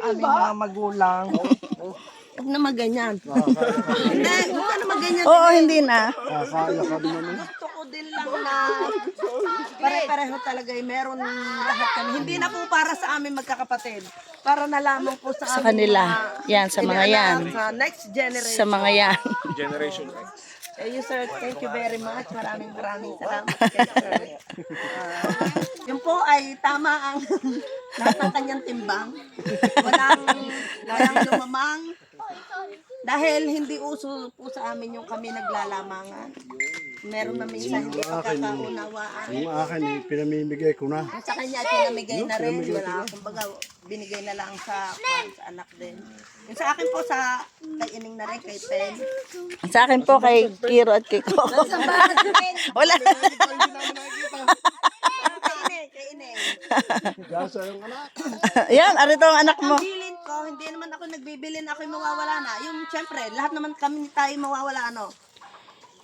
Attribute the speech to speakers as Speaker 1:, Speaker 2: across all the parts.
Speaker 1: aming mga magulang. Huwag na maganyan. Hindi, huwag ka na maganyan.
Speaker 2: Oo, hindi na.
Speaker 1: Gusto ko din lang na pare-pareho talaga meron lahat kami. Hindi na po para sa amin magkakapatid. Para na lamang po sa
Speaker 2: Sa
Speaker 1: amin
Speaker 2: kanila. Yan, sa mga yan.
Speaker 1: Sa next generation.
Speaker 2: Sa mga yan.
Speaker 3: Generation.
Speaker 1: You sir, thank you very much. Maraming salamat kay sir. Yun po ay tama ang lahat ng kanyang timbang. Walang lumamang. Dahil hindi uso po sa amin yung kami naglalamangan. Meron na minsan hindi pagkakaunawaan.
Speaker 4: Yung akin, pinamimigay ko na.
Speaker 1: Sa kanya pinamigay na rin. Wala, kumbaga, binigay na lang sa anak din. Yung sa akin po, kay Ining na rin, kay Pen.
Speaker 2: Sa akin po kay Kiro at kay Coco. Wala.
Speaker 1: Kay Ining.
Speaker 4: Gasa yung anak.
Speaker 2: Yan, arito ang anak mo.
Speaker 1: Ang bilin ko, hindi naman ako nagbibilin, ako yung mawawala na. Yung syempre, lahat naman kami tayo mawawala,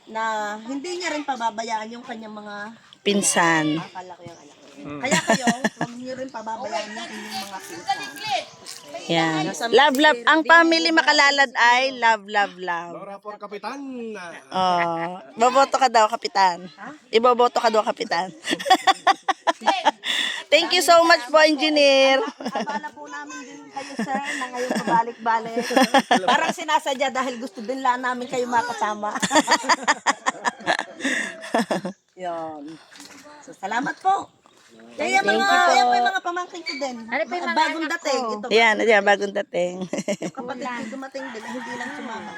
Speaker 1: na hindi niya rin pababayaan yung kanyang mga
Speaker 2: Pinsan.
Speaker 1: akala ko yung anak. Kaya kayo, huwag niyo rin pababayaan yung inyong mga pinsan.
Speaker 2: Yan. Love, love. Ang family Makalalad ay love, love, love.
Speaker 4: Para por kapitan.
Speaker 2: Oh, boboto ka daw, kapitan. Iboboto ka daw, kapitan. Thank you so much po, engineer.
Speaker 1: Abala po namin din kayo, sir, na ngayon pabalik-balik. Parang sinasadya dahil gusto din lang namin kayo makasama. Yun. So, salamat po. Kaya
Speaker 2: Thank you
Speaker 1: mga,
Speaker 2: po.
Speaker 1: yan po yung mga pamangkin ko din.
Speaker 5: Ano pa yung mga
Speaker 1: Bagong
Speaker 5: anak
Speaker 1: dating.
Speaker 5: ko?
Speaker 1: Ito,
Speaker 2: Yan, yan, bagong dating.
Speaker 1: kapatid ko dumating din, hindi lang sumama.